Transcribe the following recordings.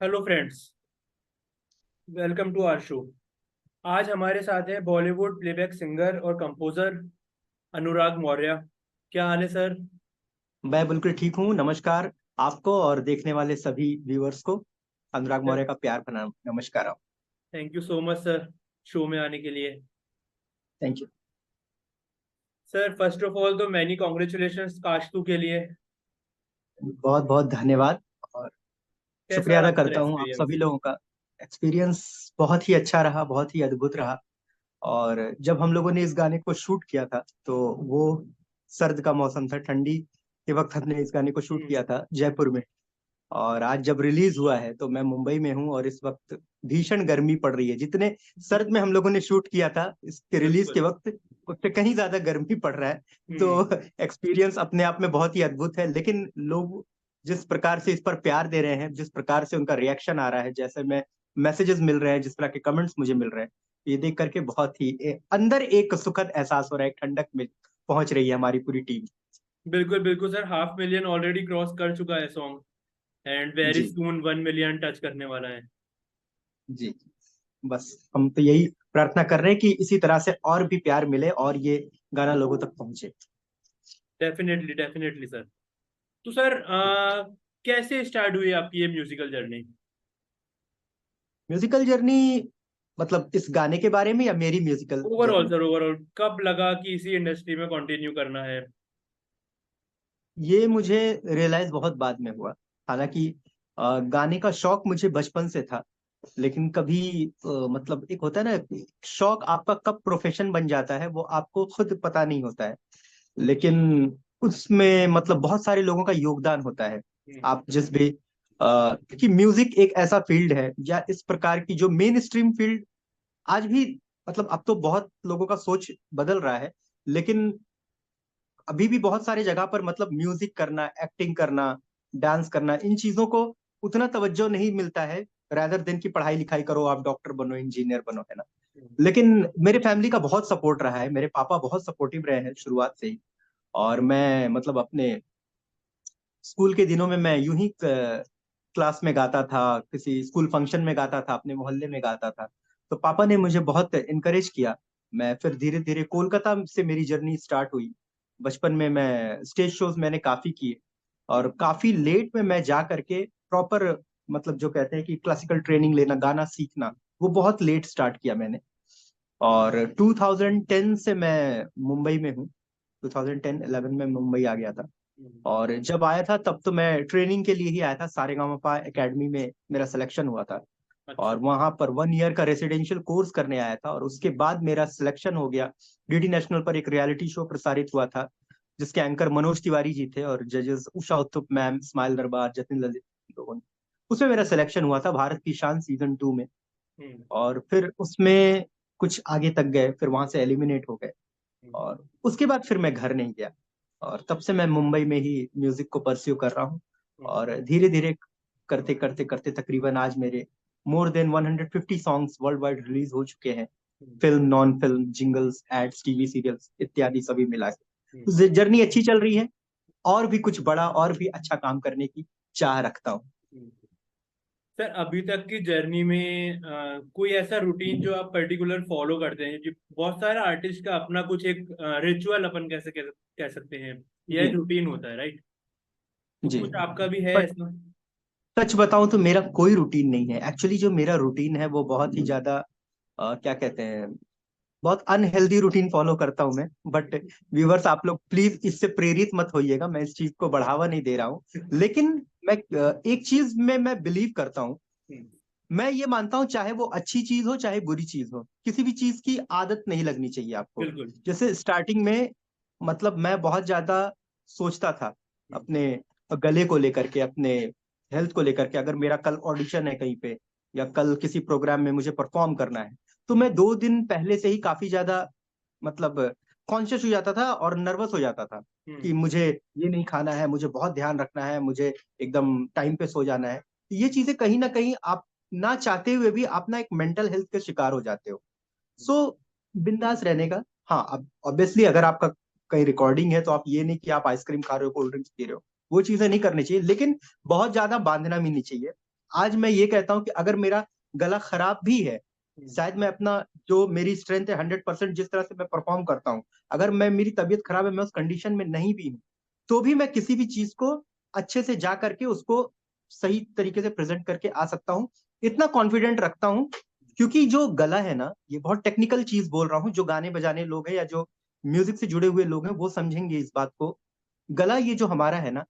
Hello friends, welcome to our show. आज हमारे साथ है बॉलीवुड प्लेबैक सिंगर और कंपोजर अनुराग मौर्य। क्या हाल है सर? मैं बिल्कुल ठीक हूँ। नमस्कार आपको और देखने वाले सभी व्यूअर्स को। अनुराग मौर्य का प्यार भरा नमस्कार। आप thank you so much sir, show में आने के लिए। Thank you. Sir first of all तो मैनी कॉन्ग्रेचुलेशंस काशतू के लिए। बहुत बहुत धन्यवाद और कैसा शुक्रिया रहा अदा सर करता हूँ आप एक्सपीरियंस? सभी लोगों का। एक्सपीरियंस बहुत ही अच्छा रहा, बहुत ही अद्भुत रहा। और जब हम लोगों ने इस गाने को शूट किया था तो वो सर्द का मौसम था, ठंडी के वक्त हमने इस गाने को शूट हम्म। किया था जयपुर में। और आज जब रिलीज हुआ है तो मैं मुंबई में हूँ और इस वक्त भीषण गर्मी पड़ रही है। जितने सर्द में हम लोगों ने शूट किया था इसके रिलीज के बिल्कुल। वक्त, उससे कहीं ज्यादा गर्मी पड़ रहा है। हम्म। तो एक्सपीरियंस अपने आप में बहुत ही अद्भुत है। लेकिन लोग जिस प्रकार से इस पर प्यार दे रहे हैं, जिस प्रकार से उनका रिएक्शन आ रहा है, जैसे मैं मैसेजेस मिल रहे हैं, जिस तरह के कमेंट्स मुझे मिल रहे हैं, ये देख करके बहुत ही अंदर एक सुखद एहसास हो रहा है। एक ठंडक में पहुंच रही है हमारी पूरी टीम। बिल्कुल बिल्कुल सर, 500,000 ऑलरेडी क्रॉस कर चुका है सॉन्ग एंड वेरी जी सून 1 मिलियन टच करने वाला है। जी। बस हम तो यही प्रार्थना कर रहे हैं कि इसी तरह से और भी प्यार मिले और ये गाना लोगों तक पहुंचे। Definitely definitely sir. तो सर कैसे स्टार्ट हुई आपकी ये म्यूजिकल जर्नी? म्यूजिकल जर्नी मतलब इस गाने के बारे में या मेरी musical overall journey? Sir, overall कब लगा कि इसी इंडस्ट्री में कंटिन्यू करना है? ये मुझे रियलाइज बहुत बाद में हुआ। हालांकि गाने का शौक मुझे बचपन से था। लेकिन कभी मतलब एक होता है ना, शौक आपका कब प्रोफेशन बन जाता है वो आपको खुद पता नहीं होता है। लेकिन उसमें मतलब बहुत सारे लोगों का योगदान होता है। हम्म। आप जिस भी क्योंकि म्यूजिक एक ऐसा फील्ड है या इस प्रकार की जो मेन स्ट्रीम फील्ड आज भी, मतलब अब तो बहुत लोगों का सोच बदल रहा है। लेकिन अभी भी बहुत सारे जगह पर मतलब म्यूजिक करना, एक्टिंग करना, डांस करना, इन चीजों को उतना तवज्जो नहीं मिलता है। रादर देन की पढ़ाई लिखाई करो, आप डॉक्टर बनो, इंजीनियर बनो, है ना। हम्म। लेकिन मेरे फैमिली का बहुत सपोर्ट रहा है, मेरे पापा बहुत सपोर्टिव रहे हैं शुरुआत से ही। और मैं मतलब अपने स्कूल के दिनों में मैं यूं ही क्लास में गाता था, किसी स्कूल फंक्शन में गाता था, अपने मोहल्ले में गाता था। तो पापा ने मुझे बहुत इनकरेज किया। मैं फिर धीरे धीरे कोलकाता से मेरी जर्नी स्टार्ट हुई। बचपन में मैं स्टेज शोज मैंने काफी किए। और काफी लेट में मैं जा करके प्रॉपर मतलब जो कहते हैं कि क्लासिकल ट्रेनिंग लेना, गाना सीखना, वो बहुत लेट स्टार्ट किया मैंने। और 2010 से मैं मुंबई में हूँ। 2010-11 में मुंबई आ गया था। हम्म। और जब आया था तब तो मैं ट्रेनिंग के लिए ही आया था, सारेगामापा एकेडमी में मेरा सिलेक्शन हुआ था। अच्छा। और वहां पर 1 ईयर का रेसिडेंशियल कोर्स करने आया था और उसके बाद मेरा सिलेक्शन हो गया। डीडी नेशनल पर एक रियलिटी शो प्रसारित हुआ था जिसके एंकर मनोज तिवारी जी थे और जजेस उषा उत्थुप मैम, स्माइल दरबार, जतिन ललित, लोगों ने। उसमें मेरा सिलेक्शन हुआ था भारत की शान सीजन 2 में। हम्म। और फिर उसमें कुछ आगे तक गए, फिर वहां से एलिमिनेट हो गए। हम्म। और उसके बाद फिर मैं घर नहीं गया। और तब से मैं मुंबई में ही म्यूजिक को परस्यू कर रहा हूँ। हम्म। और धीरे धीरे करते करते करते तकरीबन आज मेरे more than 150 songs world wide release हो चुके हैं। हम्म। Film, non film, jingles, ads, TV serials इत्यादि सभी मिला हम्म। के जर्नी अच्छी चल रही है। और भी कुछ बड़ा और भी अच्छा काम करने की चाह रखता हूँ। हम्म। सर अभी तक की जर्नी में कोई ऐसा रूटीन जो आप पर्टिकुलर फॉलो करते हैं? जो बहुत सारे आर्टिस्ट का अपना कुछ एक रिचुअल अपन कैसे कह सकते हैं, यह एक जी रूटीन होता है, राइट? तो जी। कुछ आपका भी है बट ऐसा? सच बताऊं तो मेरा कोई रूटीन नहीं है। एक्चुअली जो मेरा रूटीन है वो बहुत ही ज्यादा क्या कहते हैं, बहुत अनहेल्दी रूटीन फॉलो करता हूं मैं। बट व्यूवर्स, आप लोग प्लीज इससे प्रेरित मत होइएगा, मैं इस चीज को बढ़ावा नहीं दे रहा हूँ। लेकिन मैं एक चीज में मैं बिलीव करता हूँ। हम्म। मैं ये मानता हूँ चाहे वो अच्छी चीज हो चाहे बुरी चीज हो, किसी भी चीज की आदत नहीं लगनी चाहिए आपको। बिल्कुल। जैसे स्टार्टिंग में मतलब मैं बहुत ज्यादा सोचता था हम्म। अपने गले को लेकर के, अपने हेल्थ को लेकर के। अगर मेरा कल ऑडिशन है कहीं पे या कल किसी प्रोग्राम में मुझे परफॉर्म करना है तो मैं 2 दिन पहले से ही काफी ज्यादा मतलब कॉन्शियस हो जाता था और नर्वस हो जाता था कि हम्म। मुझे ये नहीं खाना है, मुझे बहुत ध्यान रखना है, मुझे एकदम टाइम पे सो जाना है। ये चीजें कहीं ना कहीं आप ना चाहते हुए भी आप ना एक मेंटल हेल्थ के शिकार हो जाते हो। सो बिंदास रहने का। हाँ, अब ऑब्वियसली अगर आपका कहीं रिकॉर्डिंग है तो आप ये नहीं कि आप आइसक्रीम खा रहे हो, कोल्ड ड्रिंक्स पी रहे हो, वो चीजें नहीं करनी चाहिए। लेकिन बहुत ज्यादा बांधना भी नहीं चाहिए। आज मैं ये कहता हूँ कि अगर मेरा गला खराब भी है, शायद मैं अपना जो मेरी स्ट्रेंथ है 100% जिस तरह से मैं परफॉर्म करता हूँ, अगर मैं मेरी तबीयत खराब है, मैं उस कंडीशन में नहीं भी हूँ, तो भी मैं किसी भी चीज को अच्छे से जा करके उसको सही तरीके से प्रेजेंट करके आ सकता हूँ। इतना कॉन्फिडेंट रखता हूँ, क्योंकि जो गला है ना, ये बहुत टेक्निकल चीज बोल रहा हूँ, जो गाने बजाने लोग हैं या जो म्यूजिक से जुड़े हुए लोग हैं वो समझेंगे इस बात को। गला ये जो हमारा है ना,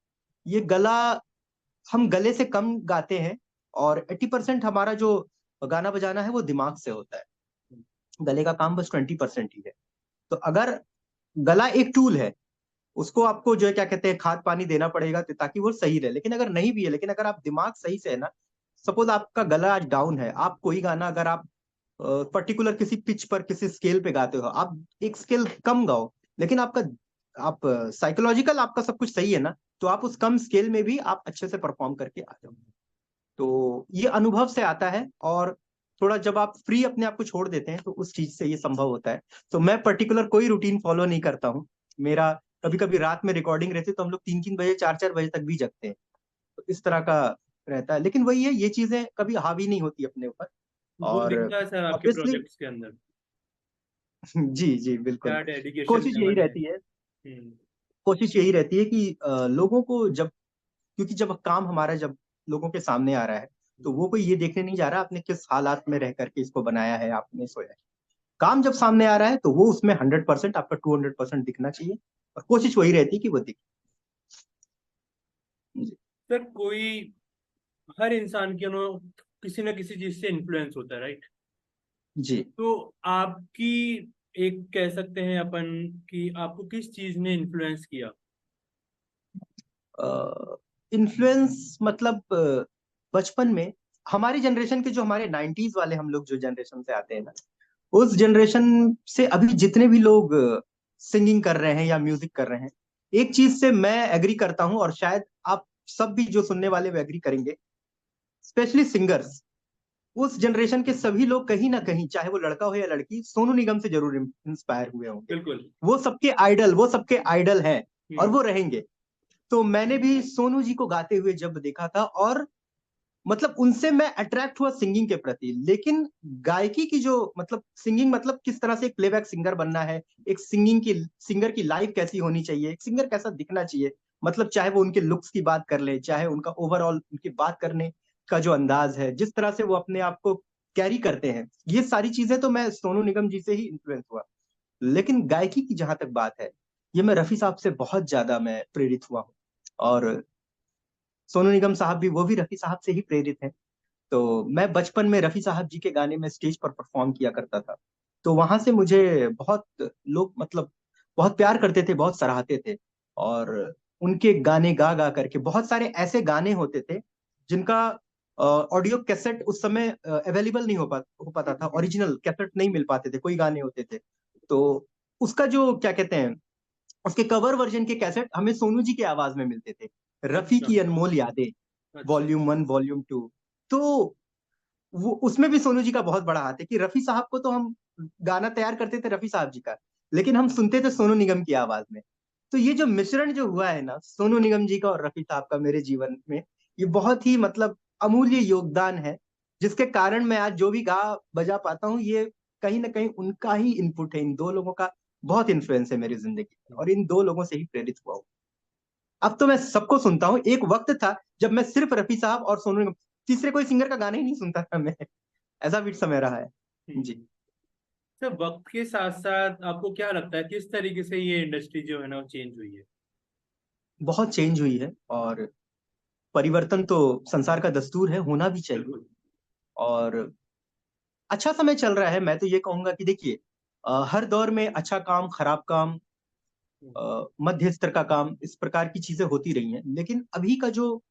ये गला, हम गले से कम गाते हैं, और 80% हमारा जो गाना बजाना है वो दिमाग से होता है। गले का काम बस 20% ही है। तो अगर गला एक टूल है, उसको आपको जो है क्या कहते हैं, खाद पानी देना पड़ेगा ताकि वो सही रहे। लेकिन अगर नहीं भी है, लेकिन अगर आप दिमाग सही से है ना, सपोज आपका गला आज डाउन है, आप कोई गाना अगर आप पर्टिकुलर किसी पिच पर किसी स्केल पे गाते हो, आप एक स्केल कम गाओ, लेकिन आपका आप साइकोलॉजिकल आपका सब कुछ सही है ना, तो आप उस कम स्केल में भी आप अच्छे से परफॉर्म करके आ जाओ। तो ये अनुभव से आता है, और थोड़ा जब आप फ्री अपने आप को छोड़ देते हैं तो उस चीज से ये संभव होता है। तो मैं पर्टिकुलर कोई रूटीन फॉलो नहीं करता हूँ। मेरा कभी कभी रात में रिकॉर्डिंग रहती है तो हम लोग 3-3 बजे 4-4 बजे तक भी जगते हैं। तो इस तरह का रहता है, लेकिन वही है, ये चीजें कभी हावी नहीं होती अपने ऊपर। वो और दिखता है सर आपके ऑब्वियसली प्रोजेक्ट्स के अंदर, जी जी बिल्कुल। क्या डेडिकेशन कोशिश यही लेवल है। रहती है, कोशिश यही रहती है कि लोगों को जब, क्योंकि जब काम हमारा जब लोगों के सामने आ रहा है, तो वो कोई ये देखने नहीं जा रहा आपने किस हालात में रह करके इसको बनाया है, आपने सोया है। काम जब सामने आ रहा है तो वो उसमें 100%, आपका 200% दिखना चाहिए, और कोशिश वही रहती है कि वो दिखे। जी। सर कोई, हर इंसान के नो किसी न किसी चीज से इन्फ्लुएंस होता है, राइट? जी। तो आपकी, एक कह सकते हैं अपन कि आपको किस चीज ने इन्फ्लुएंस किया? इन्फ्लुएंस मतलब बचपन में हमारी जनरेशन के, जो हमारे 90s वाले हम लोग जो जनरेशन से आते हैं ना, उस जनरेशन से अभी जितने भी लोग सिंगिंग कर रहे हैं या म्यूजिक कर रहे हैं, एक चीज से मैं एग्री करता हूं, और शायद आप सब भी जो सुनने वाले वो एग्री करेंगे, स्पेशली सिंगर्स। उस जनरेशन के सभी लोग कहीं ना कहीं, चाहे वो लड़का हो या लड़की, सोनू निगम से जरूर इंस्पायर हुए होंगे। बिल्कुल। वो सबके आइडल हैं, और हम्म। वो रहेंगे। तो मैंने भी सोनू जी को गाते हुए जब देखा था, और मतलब उनसे मैं अट्रैक्ट हुआ सिंगिंग के प्रति। लेकिन गायकी की जो मतलब सिंगिंग, मतलब किस तरह से एक प्लेबैक सिंगर बनना है, एक सिंगर की लाइफ कैसी होनी चाहिए, एक सिंगर कैसा दिखना चाहिए, मतलब चाहे वो उनके लुक्स की बात कर ले, चाहे उनका ओवरऑल उनकी बात करने का जो अंदाज है, जिस तरह से वो अपने आप को कैरी करते हैं, ये सारी चीजें तो मैं सोनू निगम जी से ही इन्फ्लुएंस हुआ। लेकिन गायकी की जहां तक बात है, ये मैं रफी साहब से बहुत ज्यादा मैं प्रेरित हुआ हूँ। और सोनू निगम साहब भी, वो भी रफी साहब से ही प्रेरित हैं। तो मैं बचपन में रफी साहब जी के गाने में स्टेज पर परफॉर्म किया करता था। तो वहां से मुझे बहुत लोग मतलब बहुत प्यार करते थे, बहुत सराहते थे। और उनके गाने गा गा करके, बहुत सारे ऐसे गाने होते थे जिनका ऑडियो कैसेट उस समय अवेलेबल नहीं हो पाता था, ओरिजिनल कैसेट नहीं मिल पाते थे, कोई गाने होते थे। तो उसका जो क्या कहते हैं, उसके कवर वर्जन के कैसेट हमें सोनू जी की आवाज में मिलते थे। रफी अच्छा। की अनमोल यादें, अच्छा। Volume 1 volume 2। तो वो उसमें भी सोनू जी का बहुत बड़ा हाथ है, कि रफी साहब को तो हम गाना तैयार करते थे रफी साहब जी का, लेकिन हम सुनते थे सोनू निगम की आवाज में। तो ये जो मिश्रण जो हुआ है ना, सोनू निगम जी का और रफी साहब का मेरे जीवन में, ये बहुत ही मतलब अमूल्य योगदान है, जिसके कारण मैं आज जो भी गा बजा पाता हूँ, ये कहीं ना कहीं उनका ही इनपुट है। इन दो लोगों का बहुत इन्फ्लुएंस है मेरी जिंदगी में, और इन दो लोगों से ही प्रेरित हुआ हूँ। अब तो मैं सबको सुनता हूँ, एक वक्त था जब मैं सिर्फ रफी साहब और सोनू निगम, तीसरे कोई सिंगर का गाना ही नहीं सुनता था मैं। ऐसा भी समय रहा है। जी। सर वक्त के साथ साथ आपको क्या लगता है किस तरीके से ये इंडस्ट्री जो है ना वो चेंज हुई है? बहुत चेंज हुई है, और परिवर्तन तो संसार का दस्तूर है, होना भी चाहिए। बिल्कुल। और अच्छा समय चल रहा है। मैं तो ये कहूंगा कि देखिए, हर दौर में अच्छा काम, खराब काम, मध्य स्तर का काम, इस प्रकार की चीजें होती रही हैं। लेकिन अभी का जो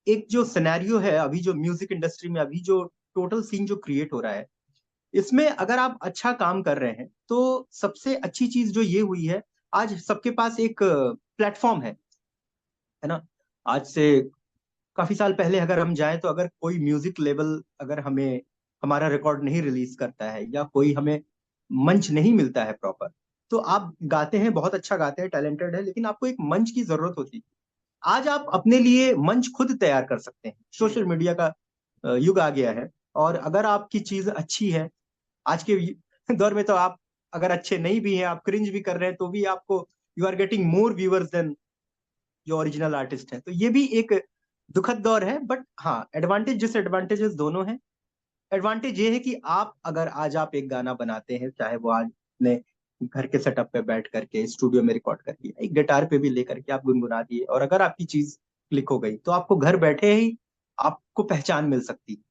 एक जो सिनेरियो है, अभी जो म्यूजिक इंडस्ट्री में अभी जो टोटल सीन जो क्रिएट हो रहा है, इसमें अगर आप अच्छा काम कर रहे हैं तो सबसे अच्छी चीज जो ये हुई है, आज सबके पास एक प्लेटफॉर्म है ना। आज से काफी साल पहले अगर हम जाएं, तो अगर कोई म्यूजिक लेवल अगर हमें हमारा रिकॉर्ड नहीं रिलीज करता है, या कोई हमें मंच नहीं मिलता है प्रॉपर, तो आप गाते हैं, बहुत अच्छा गाते हैं, टैलेंटेड है, लेकिन आपको एक मंच की जरूरत होती है। आज आप अपने लिए मंच खुद तैयार कर सकते हैं, सोशल मीडिया का युग आ गया है। और अगर आपकी चीज अच्छी है, आज के दौर में तो आप अगर अच्छे नहीं भी हैं, आप क्रिंज भी कर रहे हैं, तो भी आपको you are getting more viewers than जो ओरिजिनल आर्टिस्ट है। तो ये भी एक दुखद दौर है। बट हाँ, एडवांटेज डिसएडवांटेजेस दोनों हैं। एडवांटेज ये है कि आप अगर आज आप एक गाना बनाते हैं, चाहे वो आज ने घर के सेटअप पे बैठ करके स्टूडियो में रिकॉर्ड करके एक गिटार पे भी लेकर के आप गुनगुना दिए, और अगर आपकी चीज क्लिक हो गई, तो आपको घर बैठे ही आपको पहचान मिल सकती है,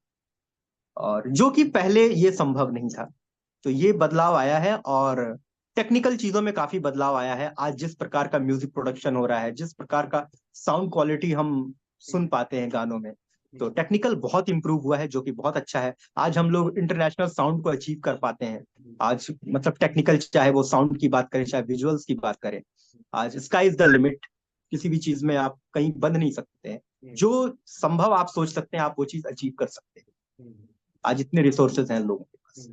और जो कि पहले ये संभव नहीं था। तो ये बदलाव आया है, और टेक्निकल चीजों में काफी बदलाव आया है। आज जिस प्रकार का म्यूजिक प्रोडक्शन हो रहा है, जिस प्रकार का साउंड क्वालिटी हम सुन पाते हैं गानों में, तो टेक्निकल बहुत इंप्रूव हुआ है, जो कि बहुत अच्छा है। आज हम लोग इंटरनेशनल साउंड को अचीव कर पाते हैं। आज मतलब टेक्निकल, चाहे वो साउंड की बात करें, चाहे विजुअल्स की बात करें, आज स्काई इज द लिमिट। किसी भी चीज में आप कहीं बंद नहीं सकते हैं। जो संभव आप सोच सकते हैं, आप वो चीज अचीव कर सकते हैं। आज इतने रिसोर्सेज हैं लोगों के पास।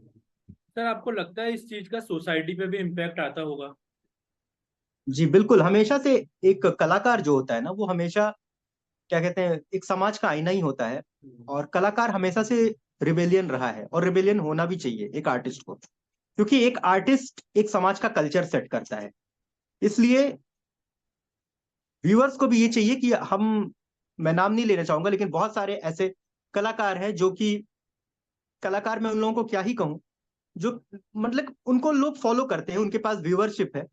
सर, आपको लगता है इस चीज का सोसाइटी पे भी इम्पैक्ट आता होगा? जी बिल्कुल। हमेशा से एक कलाकार जो होता है ना, वो हमेशा क्या कहते हैं, एक समाज का आईना ही होता है। और कलाकार हमेशा से रिबेलियन रहा है, और रिबेलियन होना भी चाहिए एक आर्टिस्ट को, क्योंकि एक आर्टिस्ट एक समाज का कल्चर सेट करता है। इसलिए व्यूअर्स को भी ये चाहिए कि हम, मैं नाम नहीं लेना चाहूंगा, लेकिन बहुत सारे ऐसे कलाकार हैं जो कि, कलाकार मैं उन लोगों को क्या ही कहूँ, जो मतलब उनको लोग फॉलो करते हैं, उनके पास व्यूअरशिप है।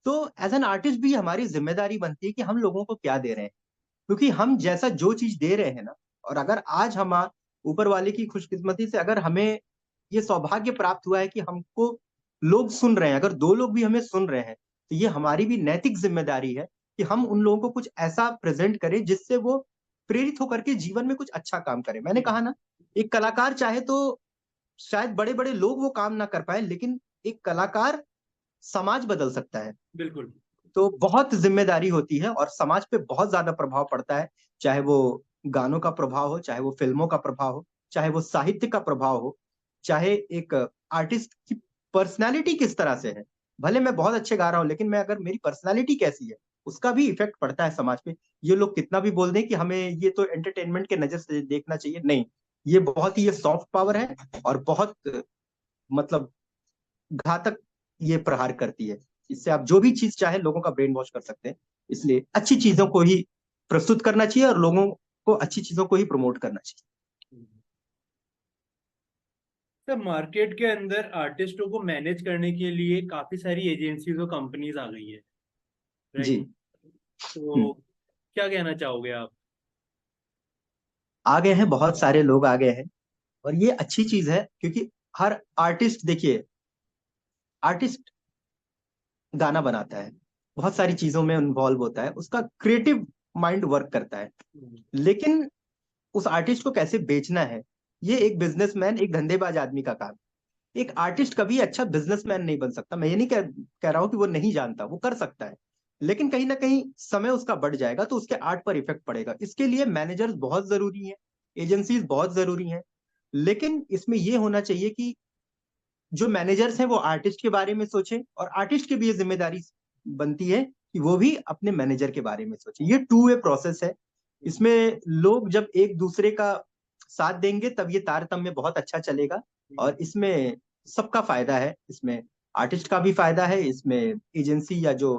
तो एज एन आर्टिस्ट भी हमारी जिम्मेदारी बनती है कि हम लोगों को क्या दे रहे हैं, क्योंकि हम जैसा जो चीज दे रहे हैं ना, और अगर आज हम ऊपर वाले की खुशकिस्मती से अगर हमें ये सौभाग्य प्राप्त हुआ है कि हमको लोग सुन रहे हैं, अगर दो लोग भी हमें सुन रहे हैं, तो ये हमारी भी नैतिक जिम्मेदारी है कि हम उन लोगों को कुछ ऐसा प्रेजेंट करें जिससे वो प्रेरित होकर के जीवन में कुछ अच्छा काम करें। मैंने कहा ना, एक कलाकार चाहे तो शायद बड़े बड़े लोग वो काम ना कर पाए, लेकिन एक कलाकार समाज बदल सकता है। बिल्कुल। तो बहुत जिम्मेदारी होती है, और समाज पे बहुत ज्यादा प्रभाव पड़ता है। चाहे वो गानों का प्रभाव हो, चाहे वो फिल्मों का प्रभाव हो, चाहे वो साहित्य का प्रभाव हो, चाहे एक आर्टिस्ट की पर्सनैलिटी किस तरह से है। भले मैं बहुत अच्छे गा रहा हूँ, लेकिन मैं अगर मेरी पर्सनैलिटी कैसी है, उसका भी इफेक्ट पड़ता है समाज पे। ये लोग कितना भी बोल दें कि हमें ये तो एंटरटेनमेंट के नजर से देखना चाहिए, नहीं, ये बहुत ही ये सॉफ्ट पावर है, और बहुत मतलब घातक ये प्रहार करती है। इससे आप जो भी चीज चाहे लोगों का ब्रेन वॉश कर सकते हैं। इसलिए अच्छी चीजों को ही प्रस्तुत करना चाहिए, और लोगों को अच्छी चीजों को ही प्रमोट करना चाहिए। सर, मार्केट के अंदर आर्टिस्टों को मैनेज करने के लिए काफी सारी एजेंसीज और कंपनीज आ गई है, जी। राइट? हम्म। तो क्या कहना चाहोगे आप? आ गए हैं, बहुत सारे लोग आ गए हैं, और ये अच्छी चीज है, क्योंकि हर आर्टिस्ट, देखिए, आर्टिस्ट गाना बनाता है, बहुत सारी चीजों में इन्वॉल्व होता है, उसका क्रिएटिव माइंड वर्क करता है। लेकिन उस आर्टिस्ट को कैसे बेचना है, ये एक बिजनेसमैन, एक धंधेबाज आदमी का काम। एक आर्टिस्ट कभी अच्छा बिजनेसमैन नहीं बन सकता। मैं ये नहीं कह रहा हूं कि वो नहीं जानता, वो कर सकता है, लेकिन कहीं ना कहीं समय उसका बढ़ जाएगा, तो उसके आर्ट पर इफेक्ट पड़ेगा। इसके लिए मैनेजर्स बहुत जरूरी हैं, एजेंसीज बहुत जरूरी हैं। लेकिन इसमें ये होना चाहिए कि जो मैनेजर्स हैं वो आर्टिस्ट के बारे में सोचें, और आर्टिस्ट की भी ये जिम्मेदारी बनती है कि वो भी अपने मैनेजर के बारे में सोचें। ये टू वे प्रोसेस है। इसमें लोग जब एक दूसरे का साथ देंगे, तब ये तारतम्य बहुत अच्छा चलेगा, और इसमें सबका फायदा है। इसमें आर्टिस्ट का भी फायदा है, इसमें एजेंसी या जो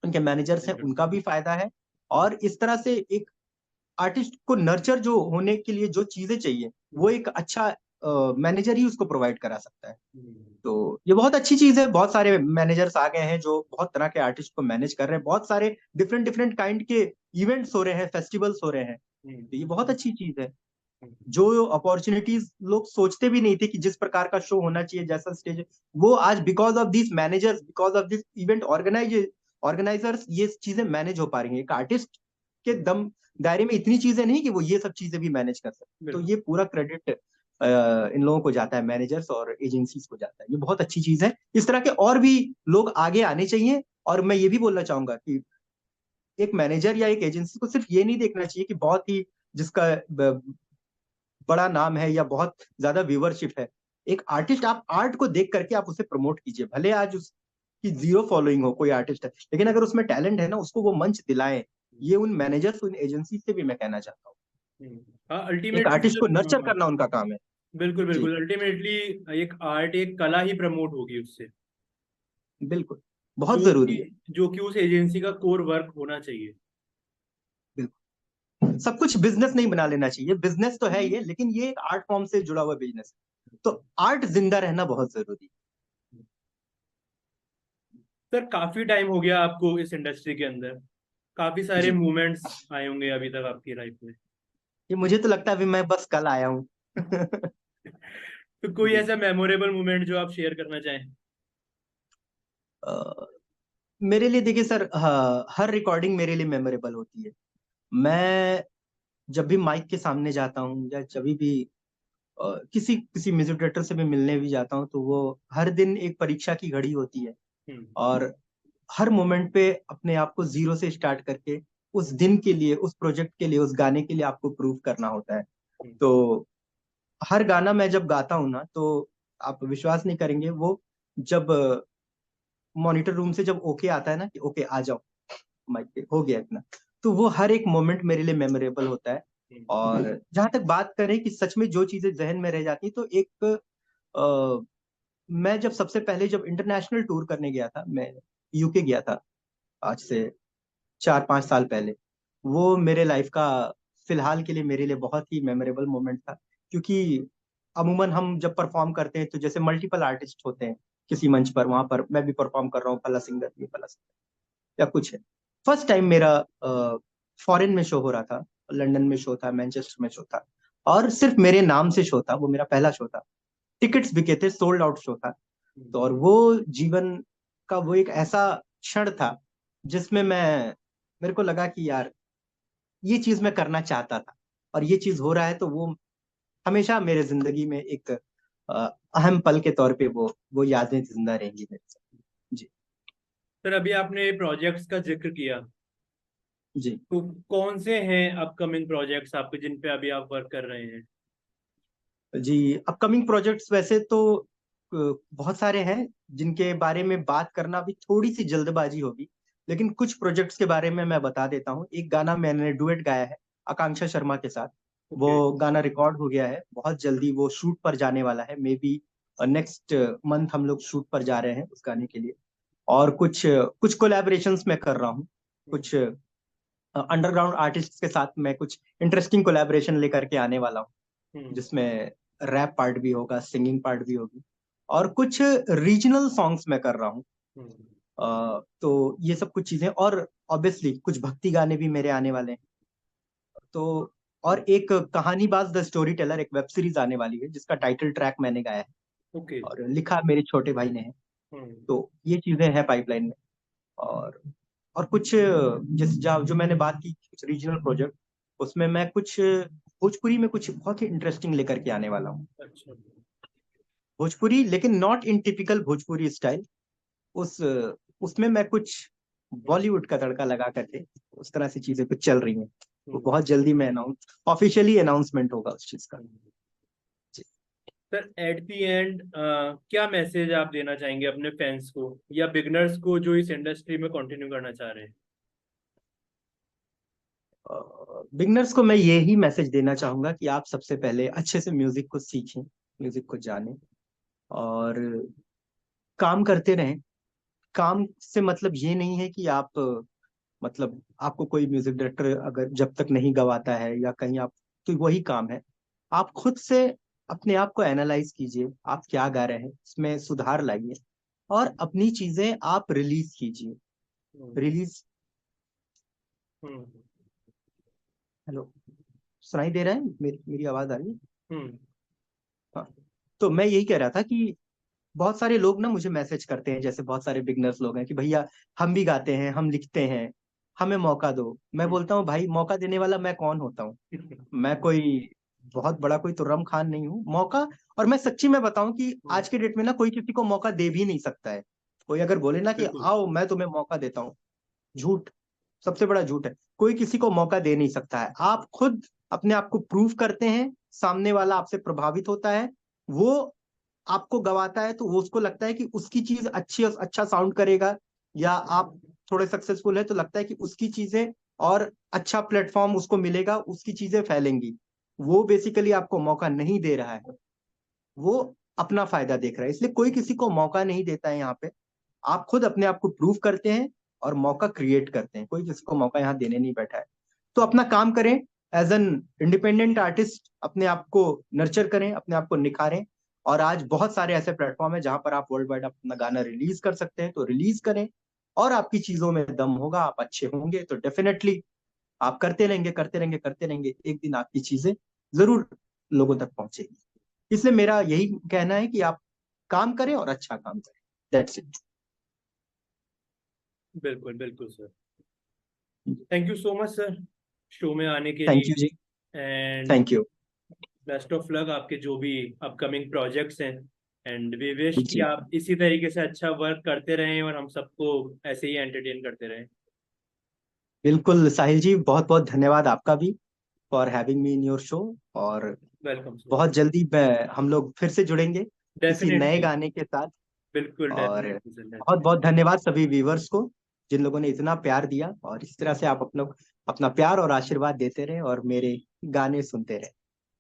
उनके मैनेजर्स हैं उनका भी फायदा है। और इस तरह से एक आर्टिस्ट को नर्चर जो होने के लिए जो चीजें चाहिए, वो एक अच्छा मैनेजर ही उसको प्रोवाइड करा सकता है। तो ये बहुत अच्छी चीज है। बहुत सारे मैनेजर्स आ गए हैं जो बहुत तरह के आर्टिस्ट को मैनेज कर रहे हैं, बहुत सारे डिफरेंट डिफरेंट काइंड के इवेंट्स हो रहे हैं, फेस्टिवल्स हो रहे हैं। तो ये बहुत अच्छी चीज है। जो अपॉर्चुनिटीज लोग सोचते भी नहीं थे कि जिस प्रकार का शो होना चाहिए, जैसा स्टेज, वो आज because of this managers, because of this event organizers, ये चीजें मैनेज हो पा रही हैं। एक आर्टिस्ट के दम दायरे में इतनी चीजें नहीं कि वो ये सब चीजें भी मैनेज कर सकते। तो बिल्कुल। ये पूरा क्रेडिट इन लोगों को जाता है, मैनेजर्स और एजेंसीज को जाता है। ये बहुत अच्छी चीज है। इस तरह के और भी लोग आगे आने चाहिए। और मैं ये भी बोलना चाहूंगा कि एक मैनेजर या एक एजेंसी को सिर्फ ये नहीं देखना चाहिए कि बहुत ही जिसका बड़ा नाम है या बहुत ज्यादा व्यूवरशिप है। एक आर्टिस्ट, आप आर्ट को देख करके आप उसे प्रमोट कीजिए। भले आज उसकी जीरो फॉलोइंग हो, कोई आर्टिस्ट है, लेकिन अगर उसमें टैलेंट है ना, उसको वो मंच दिलाएं। ये उन मैनेजर्स, उन एजेंसी से भी मैं कहना चाहता हूँ। हाँ एक अल्टीमेटली आर्टिस्ट को सर, नर्चर करना उनका काम है। बिल्कुल जी बिल्कुल, अल्टीमेटली एक आर्ट, एक कला ही प्रमोट होगी उससे, बिल्कुल, बहुत जो जरूरी कि है। जो कि उस एजेंसी का कोर वर्क होना चाहिए। बिल्कुल, सब कुछ बिजनेस नहीं बना लेना चाहिए, बिजनेस तो है ये, लेकिन ये एक आर्ट फॉर्म से जुड़ा हुआ बिजनेस है, तो आर्ट जिंदा रहना बहुत जरूरी है। सर काफी टाइम हो गया आपको इस इंडस्ट्री के अंदर, काफी सारे जी, मूवमेंट्स आए होंगे अभी तक आपकी लाइफ में। ये मुझे तो लगता है अभी मैं बस कल आया हूँ। तो कोई जी, ऐसा मेमोरेबल मोमेंट जो आप शेयर करना चाहें? अ, मेरे लिए देखिए सर, हर रिकॉर्डिंग मेरे लिए मेमोरेबल होती है। मैं जब भी माइक के सामने जाता हूँ, या जब भी किसी किसी म्यूजिक डायरेक्टर से भी मिलने भी जाता हूँ, तो वो हर दिन एक परीक्षा की घड़ी होती है। हम्म। और हर मोमेंट पे अपने आप को जीरो से स्टार्ट करके उस दिन के लिए, उस प्रोजेक्ट के लिए, उस गाने के लिए आपको प्रूव करना होता है। हम्म। तो हर गाना मैं जब गाता हूँ ना, तो आप विश्वास नहीं करेंगे, वो जब मॉनिटर रूम से जब ओके आता है ना कि ओके आ जाओ माइक पे, हो गया इतना, तो वो हर एक मोमेंट मेरे लिए मेमोरेबल होता है। हम्म। और जहां तक बात करें कि सच में जो चीजें जहन में रह जाती, तो एक मैं जब सबसे पहले जब इंटरनेशनल टूर करने गया था, मैं यूके गया था आज से 4-5 साल पहले। वो मेरे लाइफ का फिलहाल के लिए मेरे लिए बहुत ही मेमोरेबल मोमेंट था, क्योंकि अमूमन हम जब परफॉर्म करते हैं तो जैसे मल्टीपल आर्टिस्ट होते हैं किसी मंच पर, वहां पर मैं भी परफॉर्म कर रहा हूँ, फला सिंगर, ये फला सिंगर या कुछ है। फर्स्ट टाइम मेरा फॉरेन में शो हो रहा था, लंदन में शो था, मैनचेस्टर में शो था, और सिर्फ मेरे नाम से शो था, वो मेरा पहला शो था। टिकट्स बिके थे, सोल्ड आउट शो था। तो और वो जीवन का वो एक ऐसा क्षण था जिसमें मेरे को लगा कि यार ये चीज मैं करना चाहता था, और ये चीज हो रहा है, तो वो हमेशा मेरे जिंदगी में एक अहम पल के तौर पे वो यादें जिंदा रहेंगी मेरे साथ। जी। सर अभी आपने प्रोजेक्ट्स का जिक्र किया, जी। तो कौन से हैं अपकमिंग प्रोजेक्ट्स आपके जिन पे अभी आप वर्क कर रहे हैं? जी, अपकमिंग प्रोजेक्ट्स वैसे तो बहुत सारे हैं, जिनके बारे में बात करना भी थोड़ी सी जल्दबाजी होगी, लेकिन कुछ प्रोजेक्ट्स के बारे में मैं बता देता हूँ। एक गाना मैंने डुएट गाया है आकांक्षा शर्मा के साथ। वो ओके। गाना रिकॉर्ड हो गया है, बहुत जल्दी वो शूट पर जाने वाला है, मे बी नेक्स्ट मंथ हम लोग शूट पर जा रहे हैं उस गाने के लिए। और कुछ कुछ कोलैबोरेशंस मैं कर रहा हूँ, कुछ अंडरग्राउंड आर्टिस्ट के साथ मैं कुछ इंटरेस्टिंग कोलैबोरेशन लेकर के आने वाला हूँ, हम्म। जिसमें रैप पार्ट भी होगा, सिंगिंग पार्ट भी होगी, और कुछ रीजनल सॉन्ग्स मैं कर रहा हूँ। हम्म। तो ये सब कुछ चीजें, और ऑब्वियसली कुछ भक्ति गाने भी मेरे आने वाले हैं। तो और एक कहानीबाज द स्टोरी टेलर, एक वेब सीरीज आने वाली है जिसका टाइटल ट्रैक मैंने गाया है, ओके। और लिखा मेरे छोटे भाई ने है। हम्म। तो ये चीजें हैं पाइपलाइन में। और कुछ जो मैंने बात की, कुछ रीजनल प्रोजेक्ट, उसमें मैं कुछ भोजपुरी में कुछ बहुत ही इंटरेस्टिंग लेकर के आने वाला हूँ। अच्छा। भोजपुरी, लेकिन not in typical Bhojpuri style. उस उसमें मैं कुछ हम्म। बॉलीवुड का तड़का लगा करके, उस तरह से चीजें कुछ चल रही हैं। वो हम्म। बहुत जल्दी मैं अनाउंस ऑफिशियली अनाउंसमेंट होगा उस चीज का। हम्म। जी। सर एट द एंड क्या मैसेज आप देना चाहेंगे अपने फैंस को या बिगनर्स को जो इस इंडस्ट्री में कंटिन्यू करना चाह रहे हैं? बिगनर्स को मैं यही मैसेज देना चाहूंगा कि आप सबसे पहले अच्छे से म्यूजिक को सीखें, म्यूजिक को जानें, और काम करते रहें। काम से मतलब ये नहीं है कि आप मतलब आपको कोई म्यूजिक डायरेक्टर अगर जब तक नहीं गवाता है या कहीं आप, तो वही काम है। आप खुद से अपने आप को एनालाइज कीजिए, आप क्या गा रहे हैं, इसमें सुधार लाइए, और अपनी चीजें आप रिलीज कीजिए। हम्म। रिलीज। हम्म। हेलो, सुनाई दे रहा है? मेरी आवाज आ रही है? हम्म। हाँ। तो मैं यही कह रहा था कि बहुत सारे लोग ना मुझे मैसेज करते हैं, जैसे बहुत सारे बिगनर्स लोग हैं कि भैया हम भी गाते हैं, हम लिखते हैं, हमें मौका दो। मैं बोलता हूँ भाई, मौका देने वाला मैं कौन होता हूँ? मैं कोई बहुत बड़ा कोई तुर्रम खान नहीं हूँ मौका। और मैं सच्ची में बताऊं कि हम्म। आज के डेट में ना कोई किसी को मौका दे भी नहीं सकता है। कोई अगर बोले ना कि बिल्कुल। आओ मैं तुम्हें मौका देता हूँ, झूठ, सबसे बड़ा झूठ है। कोई किसी को मौका दे नहीं सकता है, आप खुद अपने आप को प्रूव करते हैं, सामने वाला आपसे प्रभावित होता है, वो आपको गवाता है, तो वो उसको लगता है कि उसकी चीज अच्छी और अच्छा साउंड करेगा, या आप थोड़े सक्सेसफुल है तो लगता है कि उसकी चीजें और अच्छा प्लेटफॉर्म उसको मिलेगा, उसकी चीजें फैलेंगी। वो बेसिकली आपको मौका नहीं दे रहा है, वो अपना फायदा देख रहा है, इसलिए कोई किसी को मौका नहीं देता है यहाँ पे। आप खुद अपने आप को प्रूव करते हैं और मौका क्रिएट करते हैं, कोई किसी को मौका यहाँ देने नहीं बैठा है। तो अपना काम करें, एज एन इंडिपेंडेंट आर्टिस्ट अपने आप को नर्चर करें, अपने आप को निखारें। और आज बहुत सारे ऐसे प्लेटफॉर्म है जहां पर आप वर्ल्ड वाइड अपना गाना रिलीज कर सकते हैं, तो रिलीज करें। और आपकी चीजों में दम होगा, आप अच्छे होंगे, तो डेफिनेटली आप करते रहेंगे, करते रहेंगे, करते रहेंगे, एक दिन आपकी चीजें जरूर लोगों तक पहुंचेगी। इसलिए मेरा यही कहना है कि आप काम करें और अच्छा काम करें। That's it. बिल्कुल बिल्कुल sir. Thank you so much sir, show में आने के थैंक यू लिए। जी। And thank you best of luck आपके जो भी अपकमिंग प्रोजेक्ट्स हैं। एंड वी विश कि जी। आप इसी तरीके से अच्छा वर्क करते रहें और हम सबको ऐसे ही एंटरटेन करते रहें। बिल्कुल साहिल जी, बहुत बहुत धन्यवाद आपका भी for having me in your show. और वेलकम सर। बहुत जल्दी हम लोग फिर से जुड़ेंगे किसी नए डेफिनेटली। गाने के साथ। बिल्कुल और डेफिनेटली सर, बहुत डेफिनेटली। बहुत धन्यवाद सभी व्यूवर्स को, जिन लोगों ने इतना प्यार दिया, और इस तरह से आप अपना अपना प्यार और आशीर्वाद देते रहे और मेरे गाने सुनते रहे।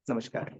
नमस्कार।